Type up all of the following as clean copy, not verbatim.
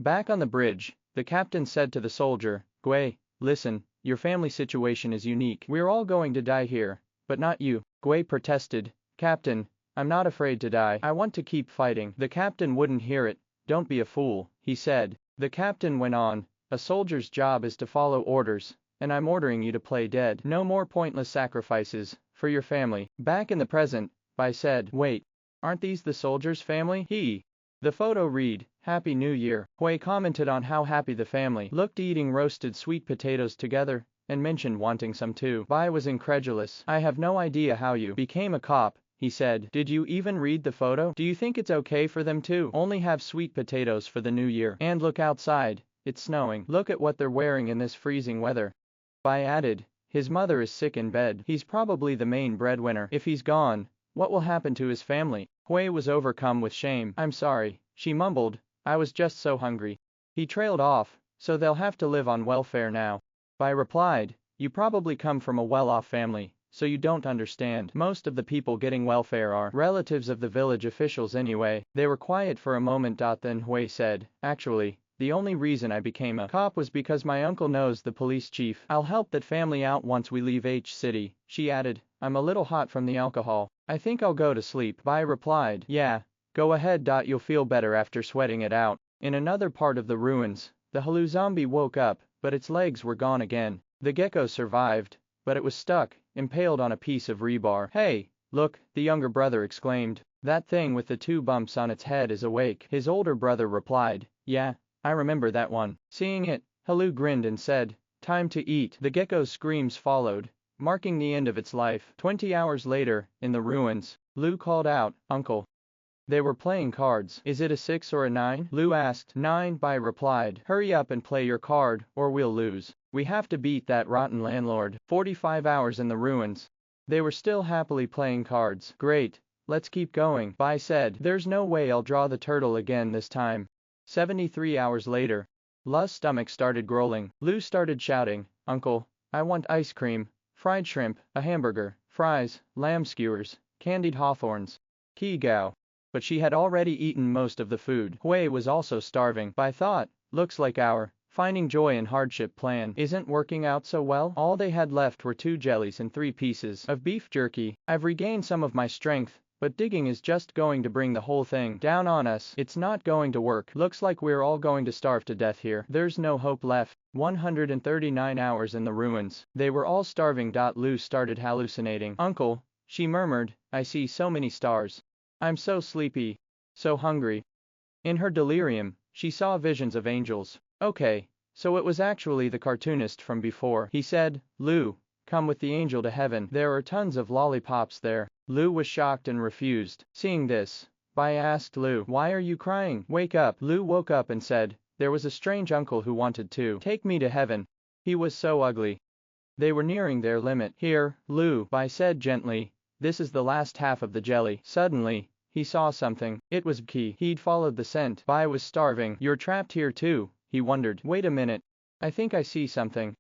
Back on the bridge, the captain said to the soldier, Gui, listen, your family situation is unique. We're all going to die here, but not you. Gui protested, Captain, I'm not afraid to die. I want to keep fighting. The captain wouldn't hear it. Don't be a fool, he said. The captain went on, a soldier's job is to follow orders, and I'm ordering you to play dead. No more pointless sacrifices, for your family. Back in the present, Bai said, wait, aren't these the soldier's family? The photo read, Happy New Year. Hui commented on how happy the family looked eating roasted sweet potatoes together, and mentioned wanting some too. Bai was incredulous. I have no idea how you became a cop, he said. Did you even read the photo? Do you think it's okay for them to only have sweet potatoes for the new year? And look outside, it's snowing. Look at what they're wearing in this freezing weather. Bai added, his mother is sick in bed. He's probably the main breadwinner. If he's gone, what will happen to his family? Hui was overcome with shame. I'm sorry, she mumbled, I was just so hungry. He trailed off, so they'll have to live on welfare now. Bai replied, you probably come from a well-off family, so you don't understand. Most of the people getting welfare are relatives of the village officials anyway. They were quiet for a moment. Then Hui said, actually, the only reason I became a cop was because my uncle knows the police chief. I'll help that family out once we leave H City, she added. I'm a little hot from the alcohol. I think I'll go to sleep. Bai replied, yeah, go ahead. You'll feel better after sweating it out. In another part of the ruins, the Halu zombie woke up, but its legs were gone again. The gecko survived, but it was stuck, impaled on a piece of rebar. Hey, look, the younger brother exclaimed. That thing with the 2 bumps on its head is awake. His older brother replied, yeah, I remember that one. Seeing it, Halu grinned and said, time to eat. The gecko's screams followed, marking the end of its life. 20 hours later, in the ruins, Lu called out, Uncle. They were playing cards. Is it a 6 or a 9? Lu asked. 9, Bai replied. Hurry up and play your card, or we'll lose. We have to beat that rotten landlord. 45 hours in the ruins. They were still happily playing cards. Great, let's keep going, Bai said. There's no way I'll draw the turtle again this time. 73 hours later. Lu's stomach started growling. Lu started shouting, Uncle, I want ice cream, fried shrimp, a hamburger, fries, lamb skewers, candied hawthorns, Gao. But she had already eaten most of the food. Hui was also starving. Bai thought, looks like our finding joy in hardship plan isn't working out so well. All they had left were 2 jellies and 3 pieces of beef jerky. I've regained some of my strength, but digging is just going to bring the whole thing down on us. It's not going to work. Looks like we're all going to starve to death here. There's no hope left. 139 hours in the ruins. They were all starving. Lu started hallucinating. Uncle, she murmured, I see so many stars. I'm so sleepy, so hungry. In her delirium, she saw visions of angels. Okay, so it was actually the cartoonist from before. He said, Lu, come with the angel to heaven. There are tons of lollipops there. Lu was shocked and refused. Seeing this, Bai asked Lu, why are you crying? Wake up. Lu woke up and said, there was a strange uncle who wanted to take me to heaven. He was so ugly. They were nearing their limit. Here, Lu, Bai said gently, this is the last half of the jelly. Suddenly, he saw something. It was Qi. He'd followed the scent. Bai was starving. You're trapped here too, he wondered. Wait a minute. I think I see something.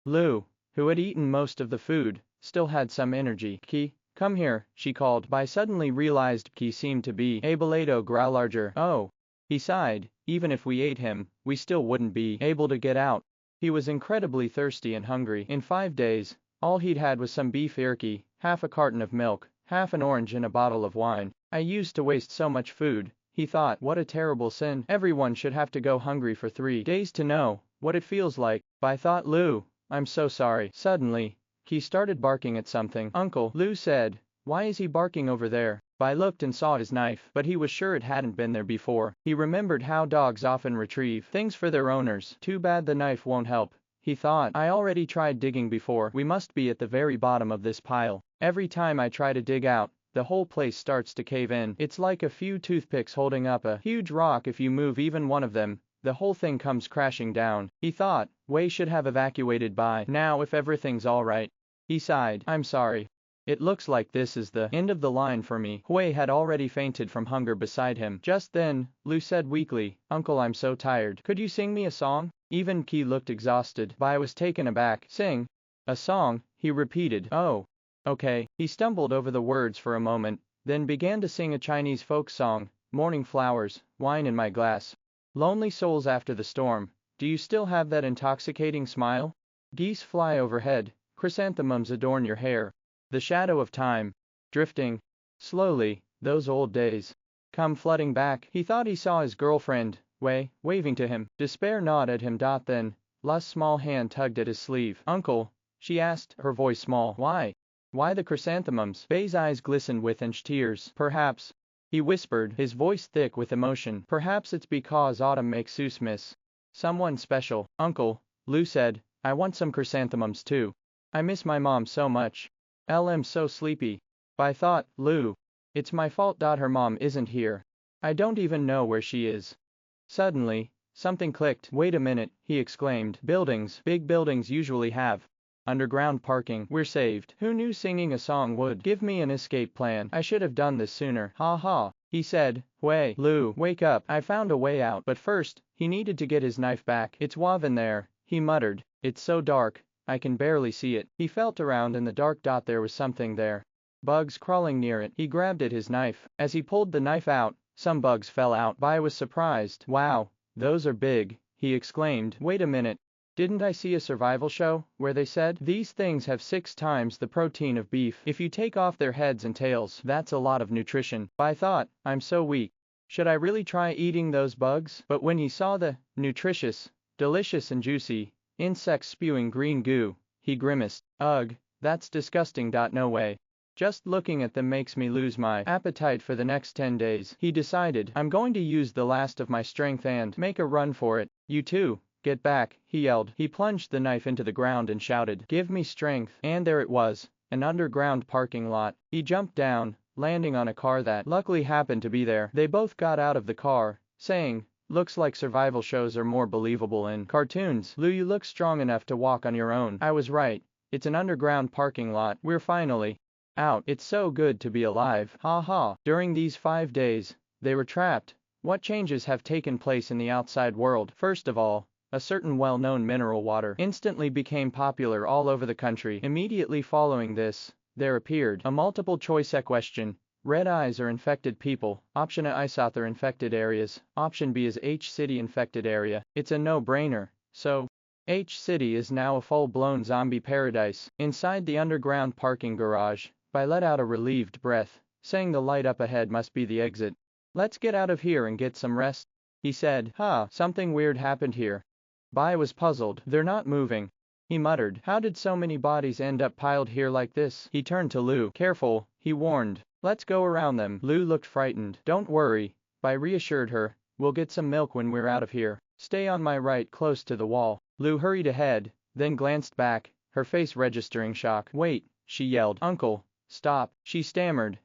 Lu, who had eaten most of the food, still had some energy. Qi, come here, she called. Bai suddenly realized Qi seemed to be able to grow larger. Oh. He sighed, even if we ate him, we still wouldn't be able to get out. He was incredibly thirsty and hungry. In 5 days, all he'd had was some beef jerky, half a carton of milk, half an orange and a bottle of wine. I used to waste so much food, he thought. What a terrible sin. Everyone should have to go hungry for 3 days to know what it feels like. Bai thought, Lu, I'm so sorry. Suddenly, he started barking at something. Uncle, Lu said, why is he barking over there? Bai looked and saw his knife, but he was sure it hadn't been there before. He remembered how dogs often retrieve things for their owners. Too bad the knife won't help, he thought. I already tried digging before. We must be at the very bottom of this pile. Every time I try to dig out, the whole place starts to cave in. It's like a few toothpicks holding up a huge rock. If you move even one of them, the whole thing comes crashing down. He thought, Wei should have evacuated by now if everything's alright. He sighed, I'm sorry. It looks like this is the end of the line for me. Hui had already fainted from hunger beside him. Just then, Lu said weakly, Uncle, I'm so tired. Could you sing me a song? Even Qi looked exhausted. Bai was taken aback. Sing? A song? He repeated. Oh. Okay. He stumbled over the words for a moment, then began to sing a Chinese folk song, Morning flowers, wine in my glass. Lonely souls after the storm, do you still have that intoxicating smile? Geese fly overhead, chrysanthemums adorn your hair. The shadow of time, drifting slowly, those old days come flooding back. He thought he saw his girlfriend, Wei, waving to him. Despair gnawed at him. Then, Lu's small hand tugged at his sleeve. Uncle, she asked, her voice small. Why? Why the chrysanthemums? Bei's eyes glistened with tears. Perhaps, he whispered, his voice thick with emotion. Perhaps it's because autumn makes Seuss miss someone special. Uncle, Lu said, I want some chrysanthemums too. I miss my mom so much. I'm so sleepy. Bai thought, Lu. It's my fault. Her mom isn't here. I don't even know where she is. Suddenly, something clicked. Wait a minute, he exclaimed. Buildings, big buildings usually have underground parking. We're saved. Who knew singing a song would give me an escape plan? I should have done this sooner. Ha ha, he said. Wei, Lu, wake up. I found a way out. But first, he needed to get his knife back. It's woven there, he muttered. It's so dark, I can barely see it. He felt around in the dark. There was something there. Bugs crawling near it. He grabbed at his knife. As he pulled the knife out, some bugs fell out. Bai was surprised. Wow, those are big, he exclaimed. Wait a minute. Didn't I see a survival show where they said these things have 6 times the protein of beef? If you take off their heads and tails, that's a lot of nutrition. Bai thought, I'm so weak. Should I really try eating those bugs? But when he saw the nutritious, delicious and juicy insects spewing green goo, he grimaced. Ugh, that's disgusting. No way. Just looking at them makes me lose my appetite for the next 10 days. He decided, I'm going to use the last of my strength and make a run for it. You too. Get back, he yelled. He plunged the knife into the ground and shouted, give me strength. And there it was, an underground parking lot. He jumped down, landing on a car that luckily happened to be there. They both got out of the car, saying, looks like survival shows are more believable in cartoons. Lu, you look strong enough to walk on your own. I was right. It's an underground parking lot. We're finally out. It's so good to be alive. Ha ha. During these 5 days, they were trapped. What changes have taken place in the outside world? First of all, a certain well-known mineral water instantly became popular all over the country. Immediately following this, there appeared a multiple-choice question. Red eyes are infected people. Option A, Isouth are infected areas. Option B is H City infected area. It's a no-brainer. So, H City is now a full-blown zombie paradise. Inside the underground parking garage, Bai let out a relieved breath, saying the light up ahead must be the exit. Let's get out of here and get some rest, he said. Something weird happened here. Bai was puzzled. They're not moving, he muttered. How did so many bodies end up piled here like this? He turned to Lu. Careful, he warned. Let's go around them. Lu looked frightened. Don't worry, Bai reassured her. We'll get some milk when we're out of here. Stay on my right close to the wall. Lu hurried ahead, then glanced back, her face registering shock. Wait, she yelled. Uncle, stop. She stammered.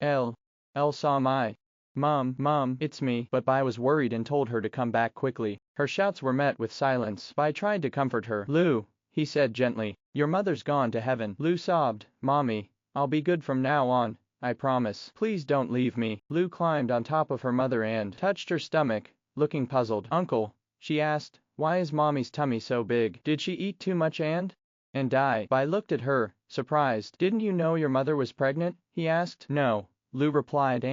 L saw my Mom, it's me. But Bai was worried and told her to come back quickly. Her shouts were met with silence. Bai tried to comfort her. Lu, he said gently, your mother's gone to heaven. Lu sobbed. Mommy, I'll be good from now on, I promise. Please don't leave me. Lu climbed on top of her mother and touched her stomach, looking puzzled. Uncle, she asked, why is Mommy's tummy so big? Did she eat too much and die? Bai looked at her, surprised. Didn't you know your mother was pregnant? He asked. No, Lu replied,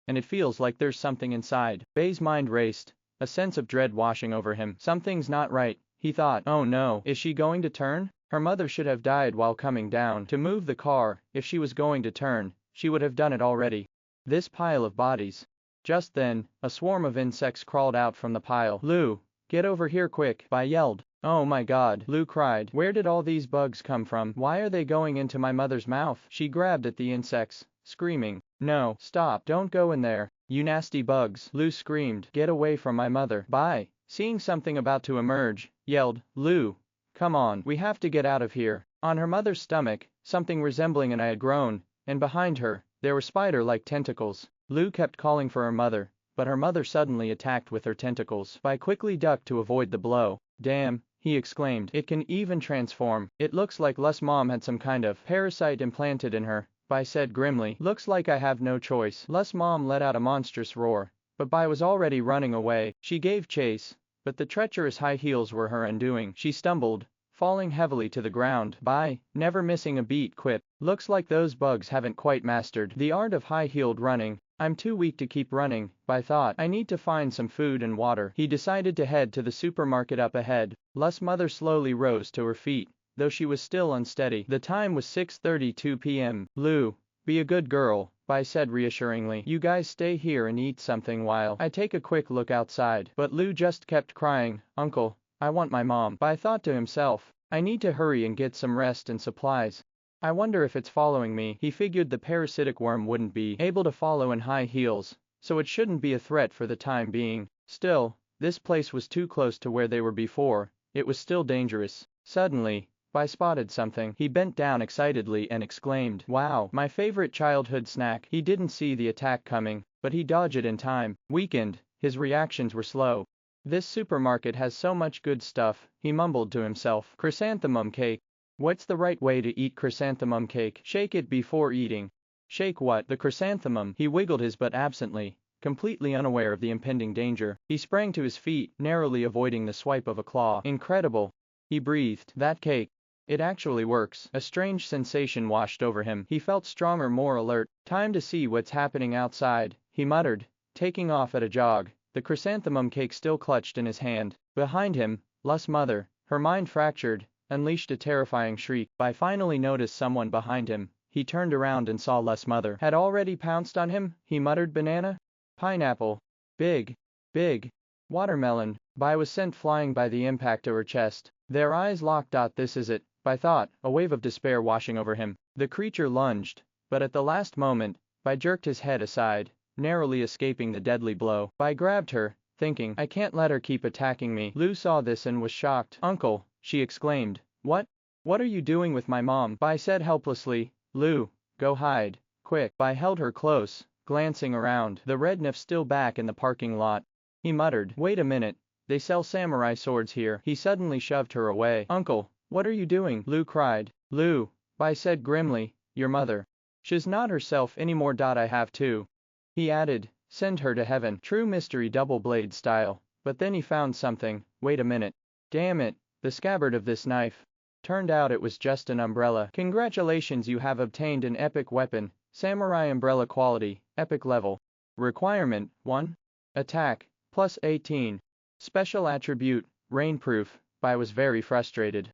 and it feels like there's something inside. Bai's mind raced, a sense of dread washing over him. Something's not right, he thought. Oh no, is she going to turn? Her mother should have died while coming down to move the car. If she was going to turn, she would have done it already. This pile of bodies. Just then, a swarm of insects crawled out from the pile. Lu, get over here quick, Bai yelled. Oh my god, Lu cried. Where did all these bugs come from? Why are they going into my mother's mouth? She grabbed at the insects, screaming. No, stop, don't go in there, you nasty bugs. Lu screamed. Get away from my mother. Bai, seeing something about to emerge, yelled. Lu, come on, we have to get out of here. On her mother's stomach, something resembling an eye had grown, and behind her, there were spider-like tentacles. Lu kept calling for her mother, but her mother suddenly attacked with her tentacles. Bai quickly ducked to avoid the blow. Damn, he exclaimed. It can even transform. It looks like Lu's mom had some kind of parasite implanted in her, Bai said grimly. Looks like I have no choice. Lu's mom let out a monstrous roar, but Bai was already running away. She gave chase, but the treacherous high heels were her undoing. She stumbled, falling heavily to the ground. Bai, never missing a beat, quipped. Looks like those bugs haven't quite mastered the art of high-heeled running. I'm too weak to keep running, Bai thought. I need to find some food and water. He decided to head to the supermarket up ahead. Lu's mother slowly rose to her feet, though she was still unsteady. The time was 6:32 p.m. Lu, be a good girl, Bai said reassuringly. You guys stay here and eat something while I take a quick look outside. But Lu just kept crying, Uncle, I want my mom. Bai thought to himself, I need to hurry and get some rest and supplies. I wonder if it's following me. He figured the parasitic worm wouldn't be able to follow in high heels, so it shouldn't be a threat for the time being. Still, this place was too close to where they were before. It was still dangerous. Suddenly, Bai spotted something. He bent down excitedly and exclaimed, wow, my favorite childhood snack. He didn't see the attack coming, but he dodged it in time. Weakened, his reactions were slow. This supermarket has so much good stuff, he mumbled to himself. Chrysanthemum cake. What's the right way to eat chrysanthemum cake? Shake it before eating. Shake what? The chrysanthemum. He wiggled his butt absently, completely unaware of the impending danger. He sprang to his feet, narrowly avoiding the swipe of a claw. Incredible. He breathed. That cake. It actually works. A strange sensation washed over him. He felt stronger, more alert. Time to see what's happening outside, he muttered, taking off at a jog, the chrysanthemum cake still clutched in his hand. Behind him, Lu's mother, her mind fractured, unleashed a terrifying shriek. Bai finally noticed someone behind him. He turned around and saw Lu's mother had already pounced on him. He muttered, banana? Pineapple. Big. Watermelon. Bai was sent flying by the impact to her chest. Their eyes locked. This is it, Bai thought, a wave of despair washing over him. The creature lunged, but at the last moment, Bai jerked his head aside, narrowly escaping the deadly blow. Bai grabbed her, thinking, I can't let her keep attacking me. Lu saw this and was shocked. Uncle, she exclaimed. What? What are you doing with my mom? Bai said helplessly. Lu, go hide, quick. Bai held her close, glancing around. The red Nif still back in the parking lot. He muttered, wait a minute, they sell samurai swords here. He suddenly shoved her away. Uncle, what are you doing? Lu cried. Lu, Bai said grimly, your mother. She's not herself anymore. I have to. He added, send her to heaven. True mystery double blade style. But then he found something. Wait a minute. Damn it. The scabbard of this knife. Turned out it was just an umbrella. Congratulations, you have obtained an epic weapon, samurai umbrella quality, epic level. Requirement, 1. Attack, plus 18. Special attribute, rainproof. Bai was very frustrated.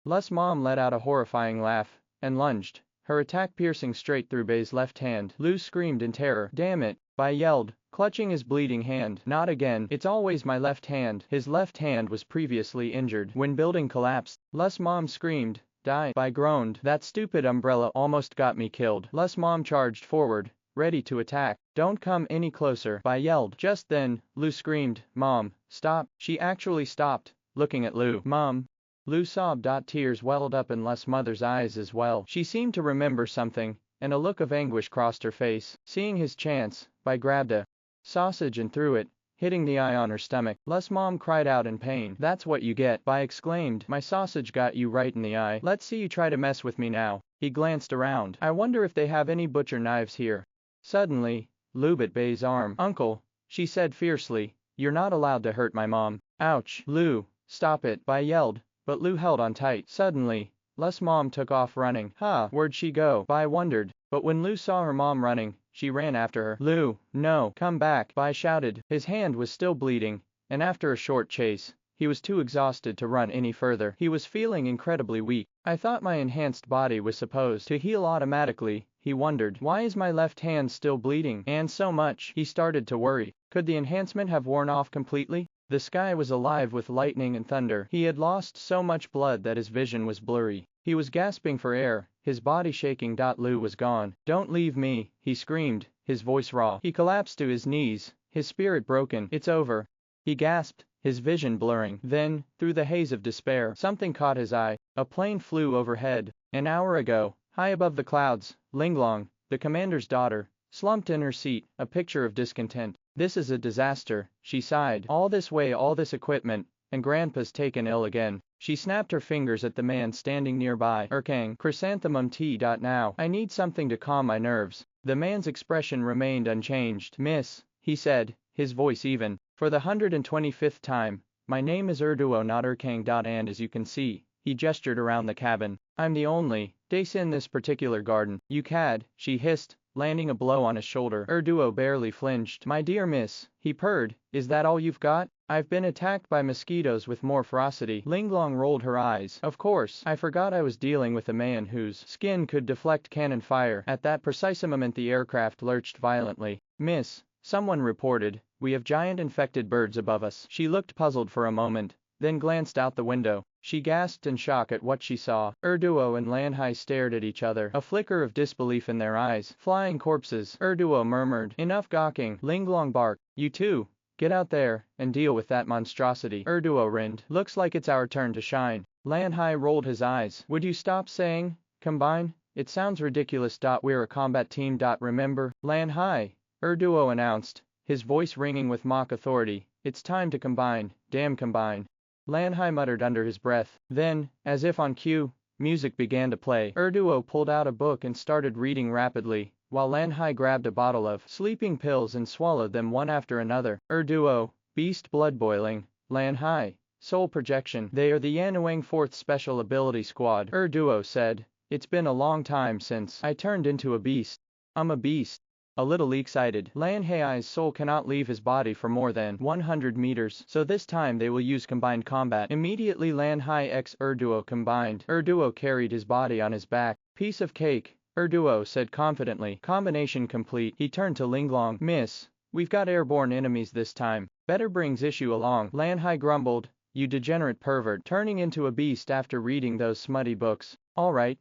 Lu's mom let out a horrifying laugh, and lunged, her attack piercing straight through Bai's left hand. Lu screamed in terror. Damn it, Bai yelled, clutching his bleeding hand. Not again. It's always my left hand. His left hand was previously injured when building collapsed. Lu's mom screamed. Die. Bai groaned. That stupid umbrella almost got me killed. Lu's mom charged forward, ready to attack. Don't come any closer, Bai yelled. Just then, Lu screamed, Mom, stop. She actually stopped, looking at Lu. Mom. Lu sobbed. Tears welled up in Lu's mother's eyes as well. She seemed to remember something, and a look of anguish crossed her face. Seeing his chance, Bai grabbed a sausage and threw it, hitting the eye on her stomach. Lu's mom cried out in pain. That's what you get, Bai exclaimed. My sausage got you right in the eye. Let's see you try to mess with me now. He glanced around. I wonder if they have any butcher knives here. Suddenly, Lu bit Bai's arm. Uncle, she said fiercely, you're not allowed to hurt my mom. Ouch. Lu, stop it, Bai yelled, but Lu held on tight. Suddenly, Lu's mom took off running. Where'd she go? Bai wondered, but when Lu saw her mom running, she ran after her. Lu, no, come back, Bai shouted. His hand was still bleeding, and after a short chase, he was too exhausted to run any further. He was feeling incredibly weak. I thought my enhanced body was supposed to heal automatically, he wondered. Why is my left hand still bleeding? And so much. He started to worry. Could the enhancement have worn off completely? The sky was alive with lightning and thunder. He had lost so much blood that his vision was blurry. He was gasping for air, his body shaking. Lu was gone. Don't leave me, he screamed, his voice raw. He collapsed to his knees, his spirit broken. It's over. He gasped, his vision blurring. Then, through the haze of despair, something caught his eye. A plane flew overhead. An hour ago, high above the clouds, Linglong, the commander's daughter, slumped in her seat, a picture of discontent. This is a disaster, she sighed. All this way, all this equipment, and Grandpa's taken ill again. She snapped her fingers at the man standing nearby. Erkang, chrysanthemum tea. Now, I need something to calm my nerves. The man's expression remained unchanged. Miss, he said, his voice even. For the 125th time, my name is Erduo, not Erkang. And as you can see, he gestured around the cabin, I'm the only dace in this particular garden. You cad, she hissed, landing a blow on his shoulder. Duo barely flinched. "My dear miss," he purred, "is that all you've got? I've been attacked by mosquitoes with more ferocity." Linglong rolled her eyes. "Of course, I forgot I was dealing with a man whose skin could deflect cannon fire." At that precise moment the aircraft lurched violently. "Miss," someone reported, "we have giant infected birds above us." She looked puzzled for a moment, then glanced out the window. She gasped in shock at what she saw. Duo and Lanhai stared at each other, a flicker of disbelief in their eyes. "Flying corpses," Duo murmured. "Enough gawking." Linglong barked. "You two, get out there and deal with that monstrosity." Duo grinned. "Looks like it's our turn to shine." Lanhai rolled his eyes. "Would you stop saying combine? It sounds ridiculous. We're a combat team. Remember?" "Lanhai," Duo announced, his voice ringing with mock authority, "it's time to combine. Damn combine." Lanhai muttered under his breath. Then, as if on cue, music began to play. Duo pulled out a book and started reading rapidly, while Lanhai grabbed a bottle of sleeping pills and swallowed them one after another. Duo, beast blood boiling. Lanhai, soul projection. "They are the Yanuang 4th Special Ability Squad," Duo said. "It's been a long time since I turned into a beast." "I'm a beast." A little excited. Lanhai's soul cannot leave his body for more than 100 meters, so this time they will use combined combat. Immediately Lanhai x Duo combined. Duo carried his body on his back. "Piece of cake," Duo said confidently. "Combination complete." He turned to Linglong. "Miss, we've got airborne enemies this time. Better bring Zishu along." Lanhai grumbled. "You degenerate pervert, turning into a beast after reading those smutty books." All right,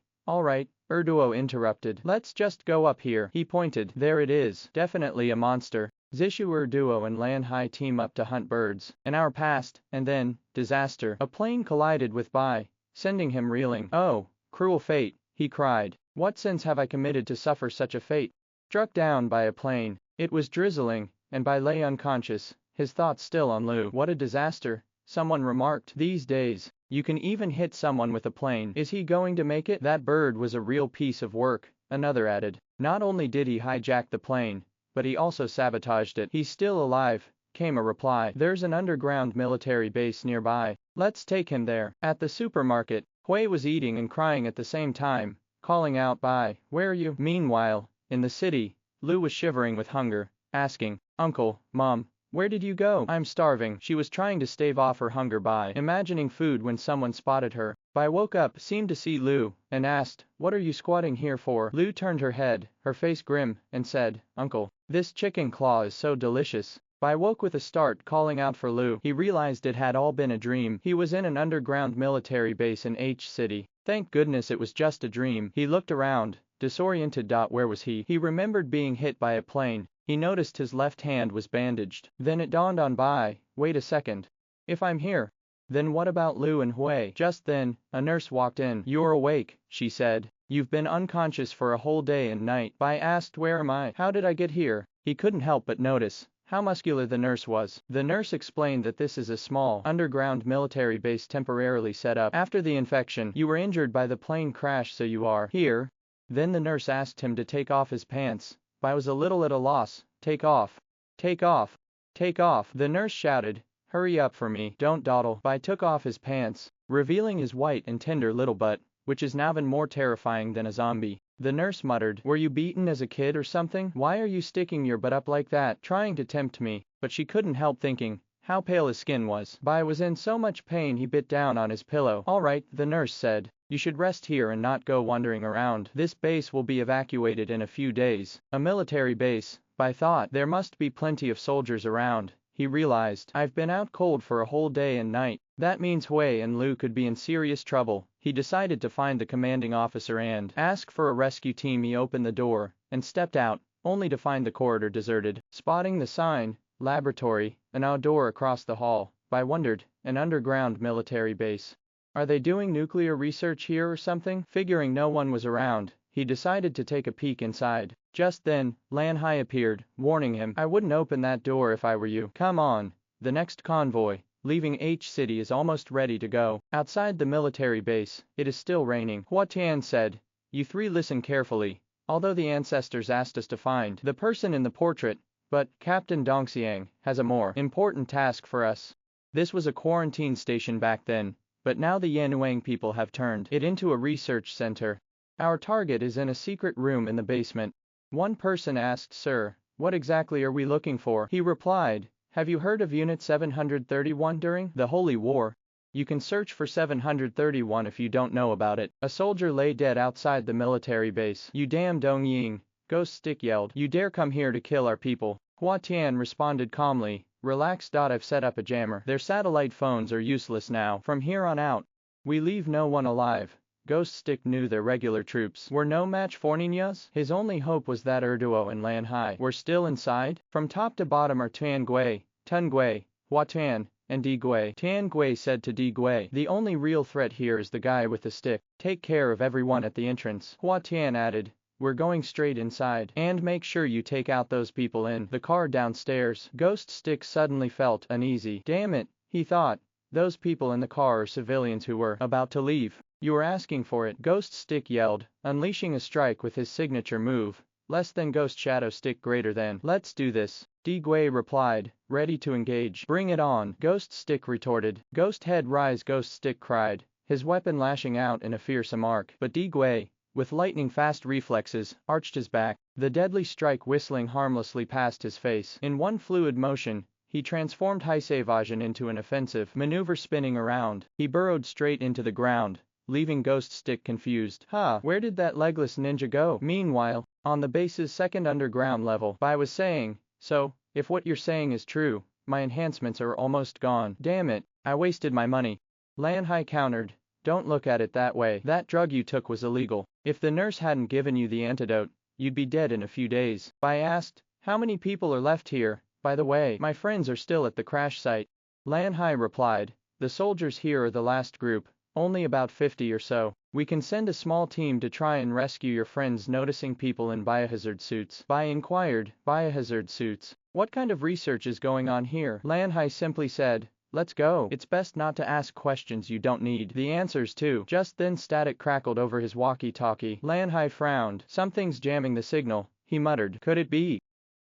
Duo interrupted. "Let's just go up here." He pointed. "There it is. Definitely a monster." Zishu Duo and Lanhai team up to hunt birds. An hour passed, and then, disaster. A plane collided with Bai, sending him reeling. "Oh, cruel fate," he cried. "What sins have I committed to suffer such a fate?" Struck down by a plane. It was drizzling, and Bai lay unconscious, his thoughts still on Lu. "What a disaster," someone remarked. "These days, you can even hit someone with a plane. Is he going to make it?" "That bird was a real piece of work," another added. "Not only did he hijack the plane, but he also sabotaged it." "He's still alive," came a reply. "There's an underground military base nearby. Let's take him there." At the supermarket, Hui was eating and crying at the same time, calling out, "Bai, where are you?" Meanwhile, in the city, Lu was shivering with hunger, asking, "Uncle, Mom, where did you go? I'm starving." She was trying to stave off her hunger by imagining food when someone spotted her. Bai woke up, seemed to see Lu, and asked, "What are you squatting here for?" Lu turned her head, her face grim, and said, "Uncle, this chicken claw is so delicious." Bai woke with a start, calling out for Lu. He realized it had all been a dream. He was in an underground military base in H City. Thank goodness it was just a dream. He looked around, disoriented. Where was he? He remembered being hit by a plane. He noticed his left hand was bandaged. Then it dawned on Bai, wait a second. If I'm here, then what about Lu and Hui? Just then, a nurse walked in. "You're awake," she said. "You've been unconscious for a whole day and night." Bai asked, "Where am I? How did I get here?" He couldn't help but notice how muscular the nurse was. The nurse explained that this is a small, underground military base temporarily set up after the infection. "You were injured by the plane crash, so you are here." Then the nurse asked him to take off his pants. Bai was a little at a loss. "Take off. Take off. Take off." The nurse shouted, "Hurry up for me. Don't dawdle." Bai took off his pants, revealing his white and tender little butt, which is now even more terrifying than a zombie. The nurse muttered, "Were you beaten as a kid or something? Why are you sticking your butt up like that, trying to tempt me?" But she couldn't help thinking how pale his skin was. Bai was in so much pain he bit down on his pillow. "All right," the nurse said. "You should rest here and not go wandering around. This base will be evacuated in a few days." A military base, Bai thought. There must be plenty of soldiers around. He realized, "I've been out cold for a whole day and night. That means Hui and Lu could be in serious trouble." He decided to find the commanding officer and ask for a rescue team. He opened the door and stepped out, only to find the corridor deserted. Spotting the sign, "Laboratory," an outdoor across the hall, Bai wondered, an underground military base. Are they doing nuclear research here or something? Figuring no one was around, he decided to take a peek inside. Just then, Lanhai appeared, warning him, "I wouldn't open that door if I were you. Come on, the next convoy, leaving H City, is almost ready to go." Outside the military base, it is still raining. Hua Tian said, "You three listen carefully. Although the ancestors asked us to find the person in the portrait, but Captain Dongxiang has a more important task for us." This was a quarantine station back then, but now the Yanuang people have turned it into a research center. "Our target is in a secret room in the basement. One person asked, "Sir, what exactly are we looking for?" He replied, "Have you heard of Unit 731 during the Holy War? You can search for 731 if you don't know about it." A soldier lay dead outside the military base. "You damn Dong Ying," Ghost Stick yelled. "You dare come here to kill our people?" Hua Tian responded calmly, "Relax. I've set up a jammer. Their satellite phones are useless now. From here on out, we leave no one alive." Ghost Stick knew their regular troops were no match for Ninjas. His only hope was that Erduo and Lan Hai were still inside. From top to bottom are Tian Gui, Tun Gui, Hua Tian, and Di Gui. Tian Gui said to Di Gui, "The only real threat here is the guy with the stick. Take care of everyone at the entrance." Hua Tian added, "We're going straight inside. And make sure you take out those people in the car downstairs." Ghost Stick suddenly felt uneasy. Damn it, he thought. Those people in the car are civilians who were about to leave. "You were asking for it," Ghost Stick yelled, unleashing a strike with his signature move. Less than Ghost Shadow Stick greater than. "Let's do this," Di Gui replied, ready to engage. "Bring it on," Ghost Stick retorted. "Ghost Head Rise," Ghost Stick cried, his weapon lashing out in a fearsome arc. But Di Gui, with lightning-fast reflexes, arched his back, the deadly strike whistling harmlessly past his face. In one fluid motion, he transformed Evasion into an offensive maneuver. Spinning around, he burrowed straight into the ground, leaving Ghost Stick confused. Where did that legless ninja go?" Meanwhile, on the base's second underground level, Bai was saying, "So, if what you're saying is true, my enhancements are almost gone. Damn it, I wasted my money." Lan Hai countered, "Don't look at it that way. That drug you took was illegal. If the nurse hadn't given you the antidote, you'd be dead in a few days." Bai asked, "How many people are left here? By the way, my friends are still at the crash site." Lan Hai replied, "The soldiers here are the last group, only about 50 or so. We can send a small team to try and rescue your friends." Noticing people in biohazard suits, Bai inquired, "Biohazard suits? What kind of research is going on here?" Lan Hai simply said, "Let's go. It's best not to ask questions you don't need the answers to." Just then static crackled over his walkie-talkie. Lan Hai frowned. "Something's jamming the signal," he muttered. "Could it be?"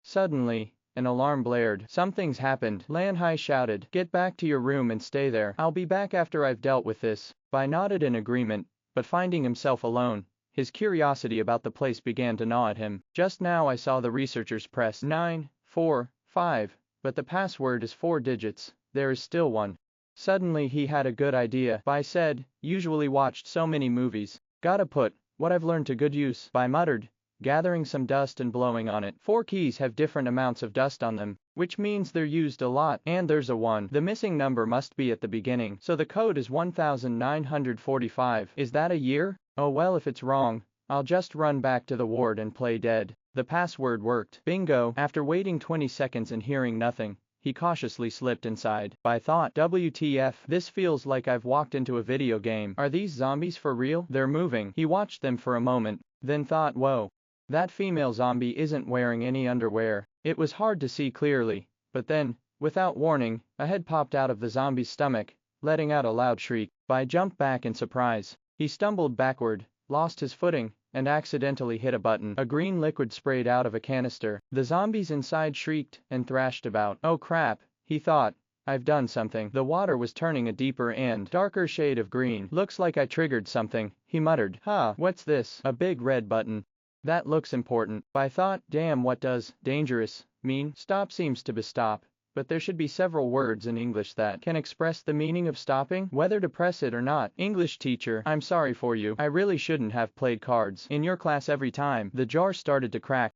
Suddenly, an alarm blared. "Something's happened," Lan Hai shouted. "Get back to your room and stay there. I'll be back after I've dealt with this." Bai nodded in agreement, but finding himself alone, his curiosity about the place began to gnaw at him. "Just now I saw the researchers press 945, but the password is 4 digits. There is still one." Suddenly he had a good idea. Bai said, "Usually watched so many movies. Gotta put what I've learned to good use." Bai muttered, gathering some dust and blowing on it. 4 keys have different amounts of dust on them, which means they're used a lot. And there's a 1. The missing number must be at the beginning. So the code is 1945. Is that a year? Oh well, if it's wrong, I'll just run back to the ward and play dead. The password worked. Bingo. After waiting 20 seconds and hearing nothing, he cautiously slipped inside. Bai thought, WTF, this feels like I've walked into a video game. Are these zombies for real? They're moving. He watched them for a moment, then thought, whoa. That female zombie isn't wearing any underwear. It was hard to see clearly, but then, without warning, a head popped out of the zombie's stomach, letting out a loud shriek. Bai jumped back in surprise. He stumbled backward, lost his footing, and accidentally hit a button. A green liquid sprayed out of a canister. The zombies inside shrieked and thrashed about. "Oh crap," he thought. "I've done something." The water was turning a deeper and darker shade of green. "Looks like I triggered something," he muttered. What's this? A big red button. That looks important. Bai thought, damn, what does dangerous mean? Stop seems to be stop, but there should be several words in English that can express the meaning of stopping, whether to press it or not. "English teacher, I'm sorry for you. I really shouldn't have played cards in your class every time." The jar started to crack.